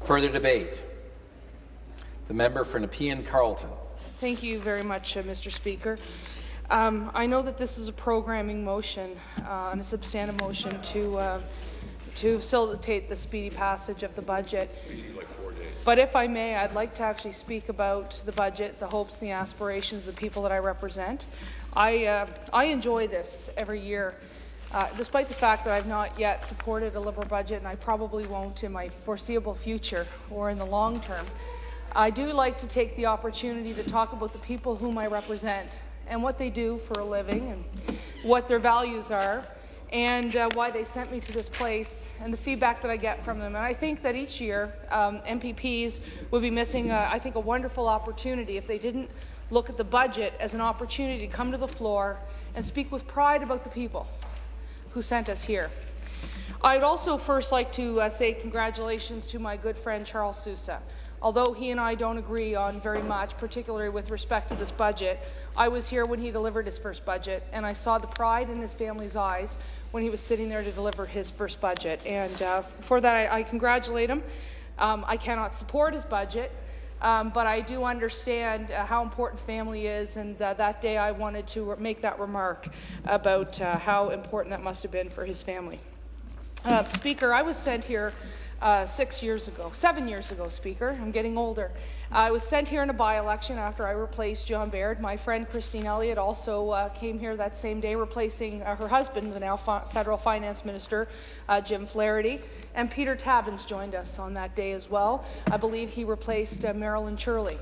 Further debate. The member for Nepean Carleton. Thank you very much, Mr. Speaker. I know that this is a programming motion and a substantive motion to facilitate the speedy passage of the budget. But if I may, I'd like to actually speak about the budget, the hopes, the aspirations of the people that I represent. I enjoy this every year, despite the fact that I've not yet supported a Liberal budget, and I probably won't in my foreseeable future or in the long term. I do like to take the opportunity to talk about the people whom I represent and what they do for a living and what their values are and why they sent me to this place and the feedback that I get from them. And I think that each year MPPs would be missing, I think, a wonderful opportunity if they didn't look at the budget as an opportunity to come to the floor and speak with pride about the people who sent us here. I'd also first like to say congratulations to my good friend Charles Sousa. Although he and I don't agree on very much, particularly with respect to this budget, I was here when he delivered his first budget, and I saw the pride in his family's eyes when he was sitting there to deliver his first budget. And for that, I congratulate him. I cannot support his budget, but I do understand how important family is, and that day I wanted to make that remark about how important that must have been for his family. Speaker, I was sent here 7 years ago, Speaker. I'm getting older. I was sent here in a by-election after I replaced John Baird. My friend Christine Elliott also came here that same day, replacing her husband, the now federal finance minister, Jim Flaherty. And Peter Tabuns joined us on that day as well. I believe he replaced Marilyn Churley.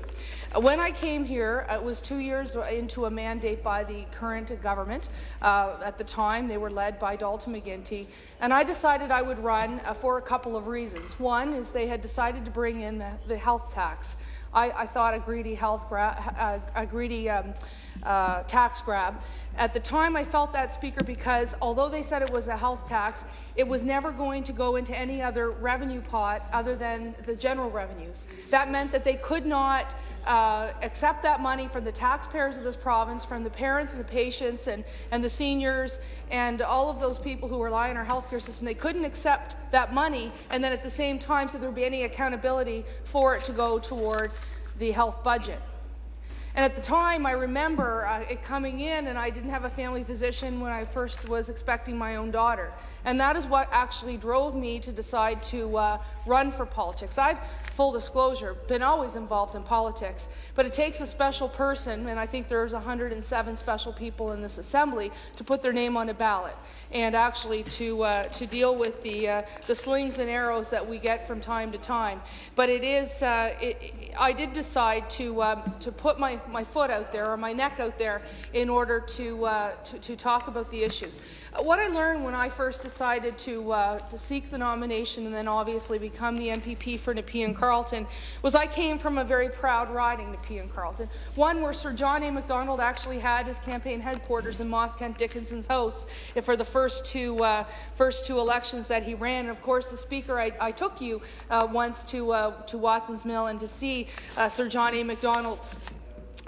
When I came here, it was 2 years into a mandate by the current government. At the time, they were led by Dalton McGuinty. And I decided I would run for a couple of reasons. One is they had decided to bring in the health tax. I thought a greedy tax grab. At the time, I felt that, Speaker, because although they said it was a health tax, it was never going to go into any other revenue pot other than the general revenues. That meant that they could not accept that money from the taxpayers of this province, from the parents and the patients and the seniors and all of those people who rely on our healthcare system. They couldn't accept that money and then at the same time so there would be any accountability for it to go toward the health budget. And at the time, I remember it coming in, and I didn't have a family physician when I first was expecting my own daughter. And that is what actually drove me to decide to run for politics. I'd, full disclosure, been always involved in politics, but it takes a special person, and I think there's 107 special people in this assembly, to put their name on a ballot and actually to deal with the slings and arrows that we get from time to time. But it is, I did decide to put my foot out there, or my neck out there, in order to talk about the issues. What I learned when I first decided to seek the nomination and then obviously become the MPP for Nepean Carleton was I came from a very proud riding, Nepean Carleton, one where Sir John A. Macdonald actually had his campaign headquarters in Moss Kent Dickinson's house for the first two elections that he ran. And of course, the Speaker, I took you once to Watson's Mill and to see Sir John A. Macdonald's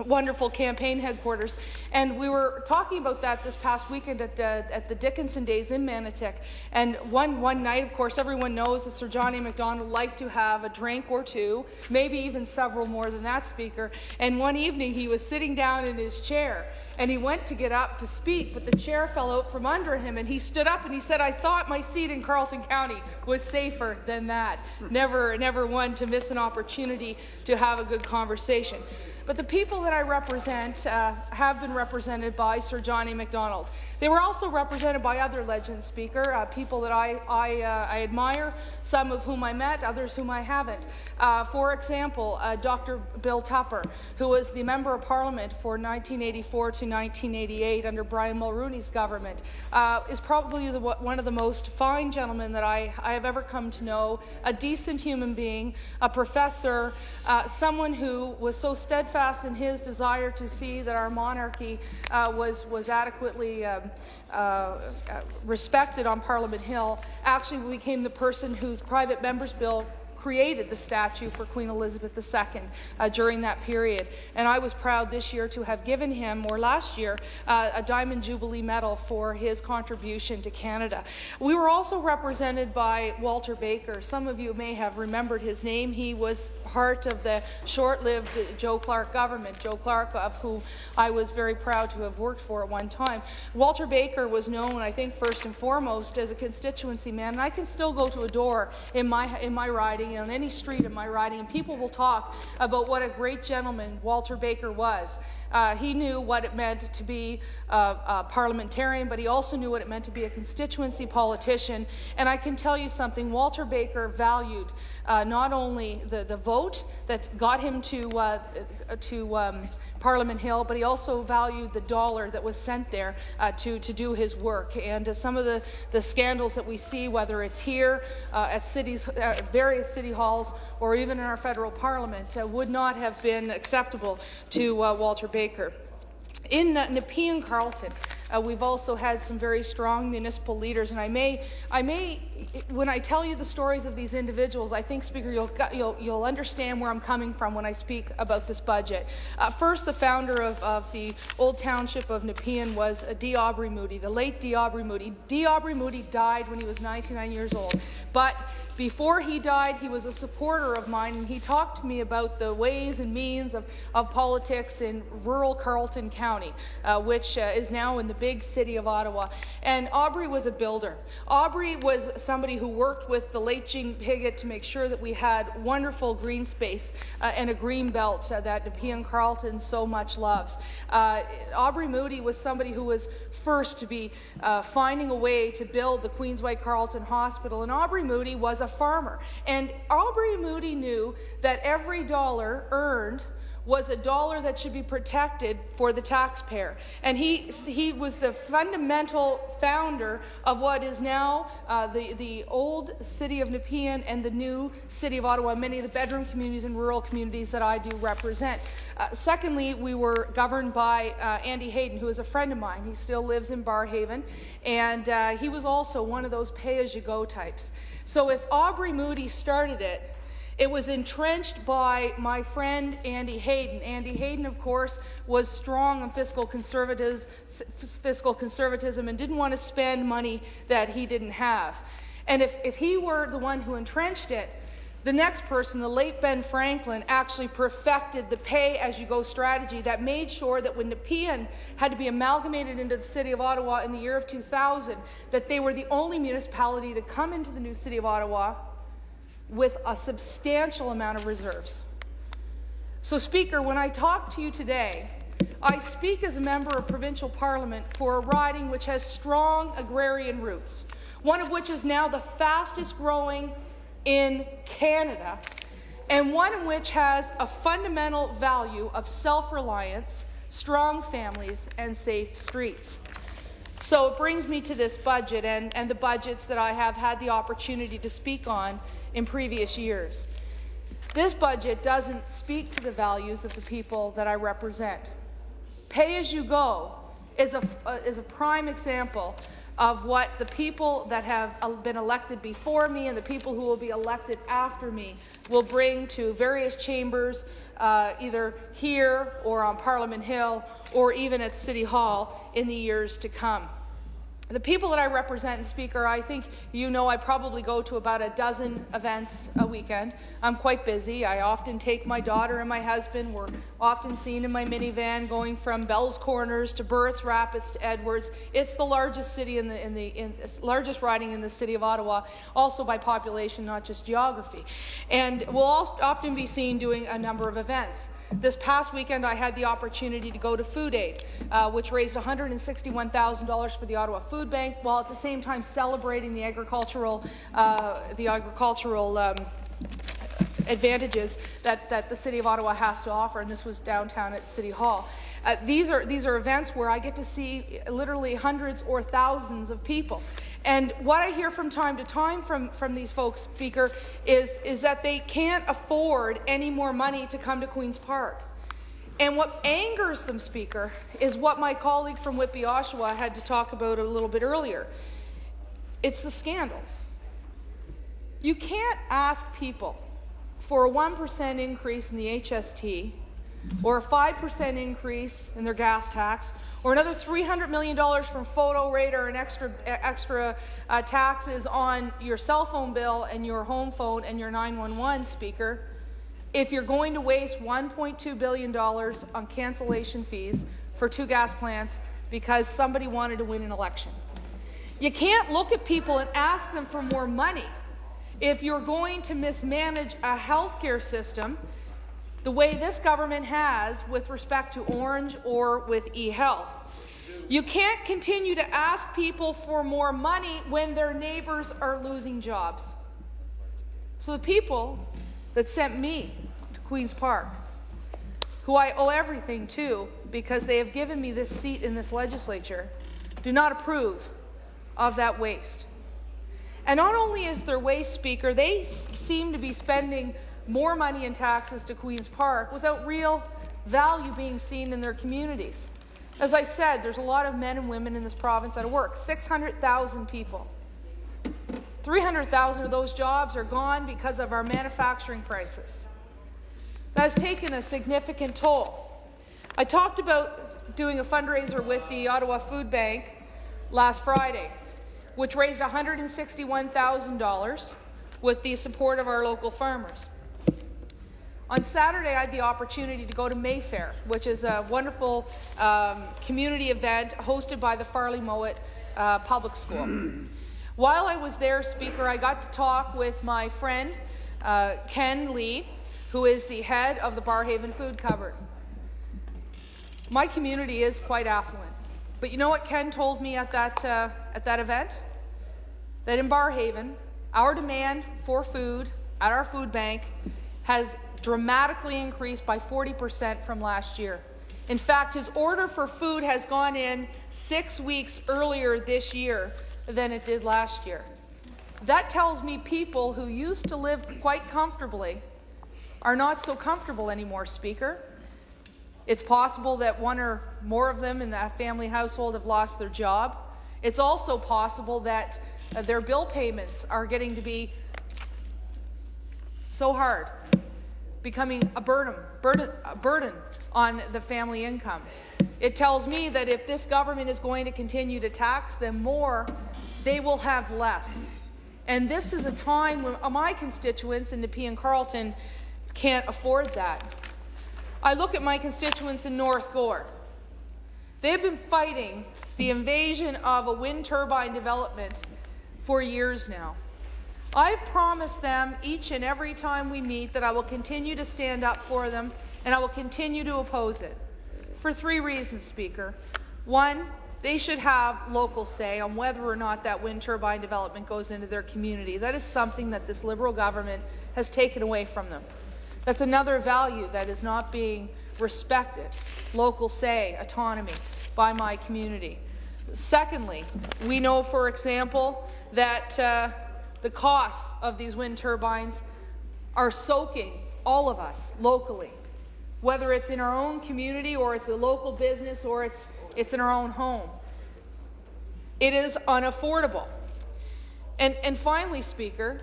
wonderful campaign headquarters, and we were talking about that this past weekend at the Dickinson Days in Manotick. And one night, of course, everyone knows that Sir John A. Macdonald liked to have a drink or two, maybe even several more than that, Speaker. And one evening, he was sitting down in his chair, and he went to get up to speak, but the chair fell out from under him, and he stood up and he said, "I thought my seat in Carleton County was safer than that." Never one to miss an opportunity to have a good conversation. But the people that I represent have been represented by Sir John A. Macdonald. They were also represented by other legends, Speaker, people that I admire, some of whom I met, others whom I haven't. For example, Dr. Bill Tupper, who was the Member of Parliament for 1984 to 1988 under Brian Mulrooney's government, is probably one of the most fine gentlemen that I have ever come to know, a decent human being, a professor, someone who was so steadfast in his desire to see that our monarchy was adequately respected on Parliament Hill, actually became the person whose private member's bill created the statue for Queen Elizabeth II during that period. And I was proud this year to have given him, or last year, a Diamond Jubilee Medal for his contribution to Canada. We were also represented by Walter Baker. Some of you may have remembered his name. He was part of the short-lived Joe Clark government, Joe Clark, of whom I was very proud to have worked for at one time. Walter Baker was known, I think, first and foremost as a constituency man, and I can still go to a door in my riding, on any street in my riding, and people will talk about what a great gentleman Walter Baker was. He knew what it meant to be a parliamentarian, but he also knew what it meant to be a constituency politician. And I can tell you something, Walter Baker valued not only the vote that got him to Parliament Hill, but he also valued the dollar that was sent there to do his work. And some of the scandals that we see, whether it's here at various city halls or even in our federal parliament, would not have been acceptable to Walter Baker. In Nepean Carleton, we've also had some very strong municipal leaders, and I may, when I tell you the stories of these individuals, I think, Speaker, you'll understand where I'm coming from when I speak about this budget. First, the founder of the old township of Nepean was D. Aubrey Moody, the late D. Aubrey Moody. D. Aubrey Moody died when he was 99 years old, but before he died, he was a supporter of mine, and he talked to me about the ways and means of politics in rural Carleton County, which is now in the big city of Ottawa. And Aubrey was a builder. Aubrey was somebody who worked with the late Jean Piggott to make sure that we had wonderful green space and a green belt that Nepean Carleton so much loves. Aubrey Moody was somebody who was first to be finding a way to build the Queens White Carleton Hospital, and Aubrey Moody was a farmer. And Aubrey Moody knew that every dollar earned was a dollar that should be protected for the taxpayer. And he was the fundamental founder of what is now the old city of Nepean and the new city of Ottawa, many of the bedroom communities and rural communities that I do represent. Secondly, we were governed by Andy Hayden, who is a friend of mine. He still lives in Barrhaven, and he was also one of those pay-as-you-go types. So if Aubrey Moody started it, it was entrenched by my friend Andy Hayden. Andy Hayden, of course, was strong on fiscal conservatism and didn't want to spend money that he didn't have. And if he were the one who entrenched it, the next person, the late Ben Franklin, actually perfected the pay-as-you-go strategy that made sure that when Nepean had to be amalgamated into the city of Ottawa in the year of 2000, that they were the only municipality to come into the new city of Ottawa with a substantial amount of reserves. So, Speaker, when I talk to you today, I speak as a member of provincial parliament for a riding which has strong agrarian roots, one of which is now the fastest growing in Canada, and one in which has a fundamental value of self-reliance, strong families, and safe streets. So it brings me to this budget and the budgets that I have had the opportunity to speak on in previous years. This budget doesn't speak to the values of the people that I represent. Pay-as-you-go is a prime example of what the people that have been elected before me and the people who will be elected after me will bring to various chambers, either here or on Parliament Hill or even at City Hall in the years to come. The people that I represent, Speaker, I think you know I probably go to about a dozen events a weekend. I'm quite busy. I often take my daughter and my husband. We're often seen in my minivan going from Bell's Corners to Burritts Rapids to Edwards. It's the largest city largest riding in the city of Ottawa, also by population, not just geography. And we'll often be seen doing a number of events. This past weekend, I had the opportunity to go to Food Aid, which raised $161,000 for the Ottawa Food Bank, while at the same time celebrating the agricultural advantages that the City of Ottawa has to offer, and this was downtown at City Hall. These are events where I get to see literally hundreds or thousands of people. And what I hear from time to time from these folks, Speaker, is that they can't afford any more money to come to Queen's Park. And what angers them, Speaker, is what my colleague from Whitby, Oshawa had to talk about a little bit earlier. It's the scandals. You can't ask people for a 1% increase in the HST, or a 5% increase in their gas tax, or another $300 million from photo radar and extra taxes on your cell phone bill and your home phone and your 911, Speaker, if you're going to waste $1.2 billion on cancellation fees for 2 gas plants because somebody wanted to win an election. You can't look at people and ask them for more money if you're going to mismanage a healthcare system the way this government has with respect to Orange or with eHealth. You can't continue to ask people for more money when their neighbours are losing jobs. So the people that sent me to Queen's Park, who I owe everything to because they have given me this seat in this legislature, do not approve of that waste. And not only is there waste, Speaker, they seem to be spending more money in taxes to Queen's Park without real value being seen in their communities. As I said, there's a lot of men and women in this province out of work, 600,000 people. 300,000 of those jobs are gone because of our manufacturing crisis. That has taken a significant toll. I talked about doing a fundraiser with the Ottawa Food Bank last Friday, which raised $161,000 with the support of our local farmers. On Saturday, I had the opportunity to go to Mayfair, which is a wonderful community event hosted by the Farley Mowat Public School. While I was there, Speaker, I got to talk with my friend, Ken Lee, who is the head of the Barrhaven Food Cupboard. My community is quite affluent. But you know what Ken told me at that event? That in Barrhaven, our demand for food at our food bank has dramatically increased by 40% from last year. In fact, his order for food has gone in 6 weeks earlier this year than it did last year. That tells me people who used to live quite comfortably are not so comfortable anymore, Speaker. It's possible that one or more of them in that family household have lost their job. It's also possible that their bill payments are getting to be so hard, becoming a burden on the family income. It tells me that if this government is going to continue to tax them more, they will have less. And this is a time when my constituents in Nepean Carleton can't afford that. I look at my constituents in North Gore. They've been fighting the invasion of a wind turbine development for years now. I've promised them each and every time we meet that I will continue to stand up for them and I will continue to oppose it. For 3 reasons, Speaker. 1, they should have local say on whether or not that wind turbine development goes into their community. That is something that this Liberal government has taken away from them. That's another value that is not being respected, local say, autonomy by my community. Secondly, we know, for example, that the costs of these wind turbines are soaking all of us locally, whether it's in our own community or it's a local business or it's in our own home. It is unaffordable. And finally, Speaker,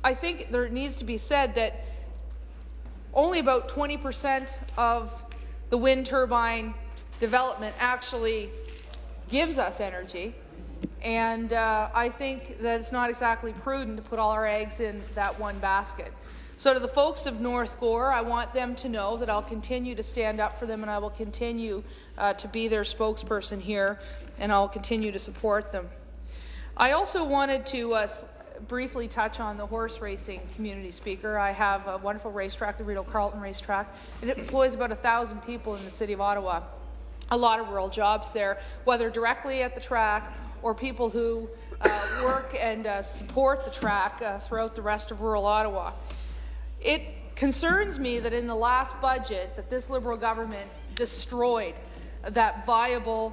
I think there needs to be said that only about 20% of the wind turbine development actually gives us energy. And I think that it's not exactly prudent to put all our eggs in that one basket. So to the folks of North Gore, I want them to know that I'll continue to stand up for them and I will continue to be their spokesperson here and I'll continue to support them. I also wanted to briefly touch on the horse racing community, Speaker. I have a wonderful racetrack, the Rideau Carleton Racetrack, and it employs about 1,000 people in the City of Ottawa. A lot of rural jobs there, whether directly at the track or people who work and support the track throughout the rest of rural Ottawa. It concerns me that in the last budget that this Liberal government destroyed that viable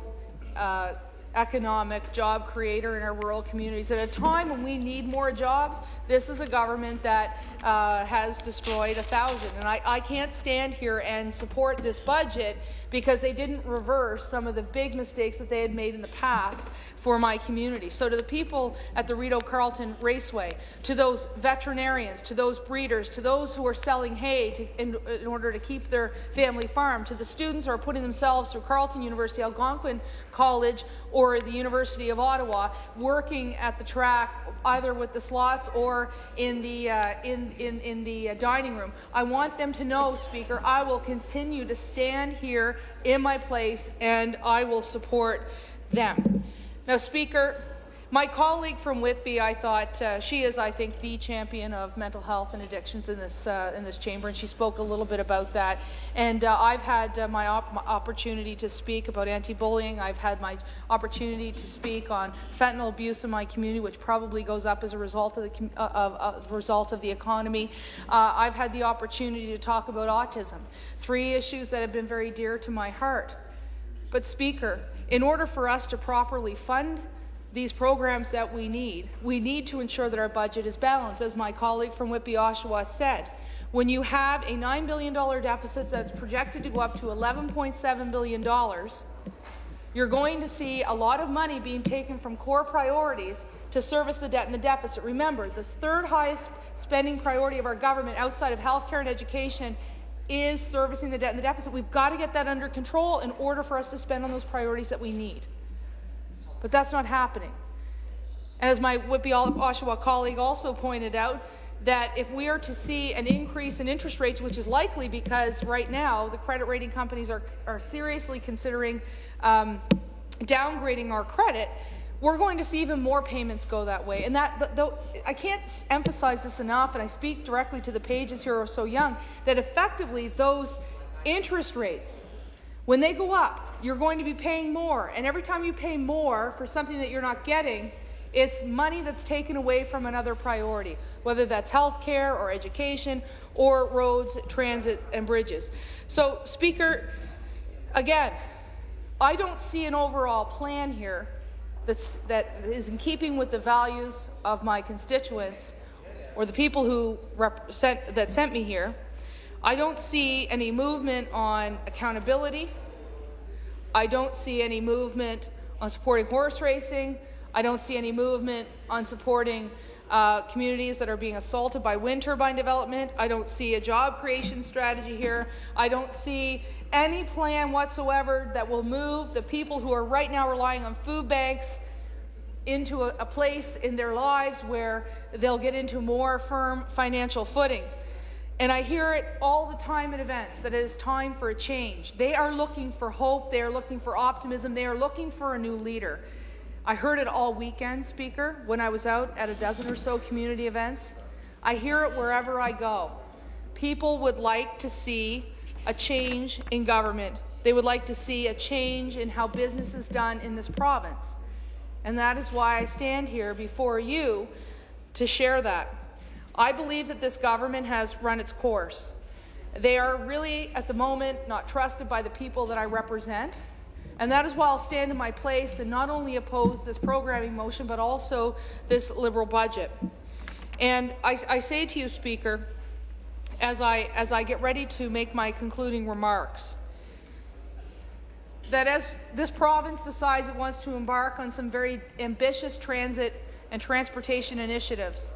economic job creator in our rural communities. At a time when we need more jobs, this is a government that has destroyed 1,000. And I can't stand here and support this budget because they didn't reverse some of the big mistakes that they had made in the past for my community. So to the people at the Rideau Carleton Raceway, to those veterinarians, to those breeders, to those who are selling hay in order to keep their family farm, to the students who are putting themselves through Carleton University, Algonquin College, or the University of Ottawa, working at the track, either with the slots or in the dining room. I want them to know, Speaker, I will continue to stand here in my place and I will support them. Now, Speaker, my colleague from Whitby, I thought she is, I think, the champion of mental health and addictions in this chamber, and she spoke a little bit about that. And I've had my opportunity to speak about anti-bullying. I've had my opportunity to speak on fentanyl abuse in my community, which probably goes up as a result of the economy. I've had the opportunity to talk about autism, 3 issues that have been very dear to my heart. But, Speaker, in order for us to properly fund these programs that we need to ensure that our budget is balanced. As my colleague from Whitby, Oshawa said, when you have a $9 billion deficit that's projected to go up to $11.7 billion, you're going to see a lot of money being taken from core priorities to service the debt and the deficit. Remember, the 3rd highest spending priority of our government outside of healthcare and education is servicing the debt and the deficit. We've got to get that under control in order for us to spend on those priorities that we need. But that's not happening. And as my Whitby Oshawa colleague also pointed out, that if we are to see an increase in interest rates, which is likely because right now the credit rating companies are seriously considering downgrading our credit, we're going to see even more payments go that way. And I can't emphasize this enough, and I speak directly to the pages here who are so young, that effectively those interest rates, when they go up, you're going to be paying more. And every time you pay more for something that you're not getting, it's money that's taken away from another priority, whether that's health care or education or roads, transit and bridges. So, Speaker, again, I don't see an overall plan here that is in keeping with the values of my constituents or the people who sent me here. I don't see any movement on accountability. I don't see any movement on supporting horse racing. I don't see any movement on supporting communities that are being assaulted by wind turbine development. I don't see a job creation strategy here. I don't see any plan whatsoever that will move the people who are right now relying on food banks into a place in their lives where they'll get into more firm financial footing. And I hear it all the time at events that it is time for a change. They are looking for hope. They are looking for optimism. They are looking for a new leader. I heard it all weekend, Speaker, when I was out at a dozen or so community events. I hear it wherever I go. People would like to see a change in government. They would like to see a change in how business is done in this province. And that is why I stand here before you to share that. I believe that this government has run its course. They are really, at the moment, not trusted by the people that I represent. And that is why I'll stand in my place and not only oppose this programming motion, but also this Liberal budget. And I say to you, Speaker, as I get ready to make my concluding remarks, that as this province decides it wants to embark on some very ambitious transit and transportation initiatives,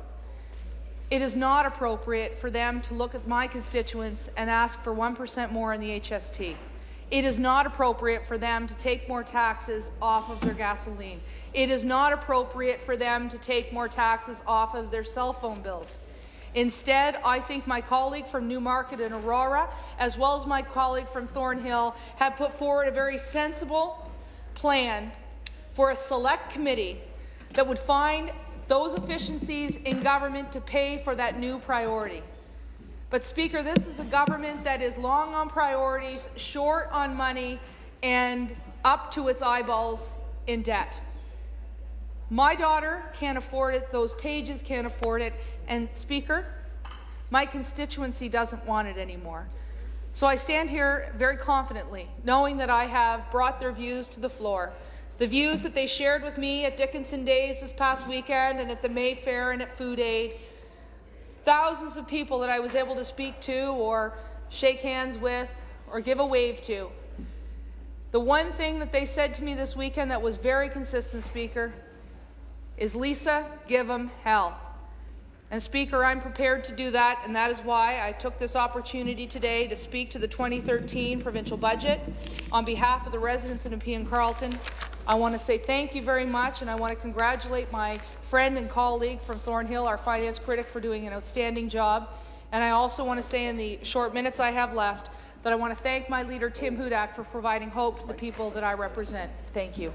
it is not appropriate for them to look at my constituents and ask for 1% more in the HST. It is not appropriate for them to take more taxes off of their gasoline. It is not appropriate for them to take more taxes off of their cell phone bills. Instead, I think my colleague from Newmarket and Aurora, as well as my colleague from Thornhill, have put forward a very sensible plan for a select committee that would find those efficiencies in government to pay for that new priority. But, Speaker, this is a government that is long on priorities, short on money, and up to its eyeballs in debt. My daughter can't afford it. Those pages can't afford it. And, Speaker, my constituency doesn't want it anymore. So I stand here very confidently, knowing that I have brought their views to the floor. The views that they shared with me at Dickinson Days this past weekend and at the Mayfair and at Food Aid. Thousands of people that I was able to speak to or shake hands with or give a wave to. The one thing that they said to me this weekend that was very consistent, Speaker, is, Lisa, give them hell. And Speaker, I'm prepared to do that, and that is why I took this opportunity today to speak to the 2013 provincial budget. On behalf of the residents of Nepean Carleton, I want to say thank you very much, and I want to congratulate my friend and colleague from Thornhill, our finance critic, for doing an outstanding job. And I also want to say, in the short minutes I have left, that I want to thank my leader, Tim Hudak, for providing hope to the people that I represent. Thank you.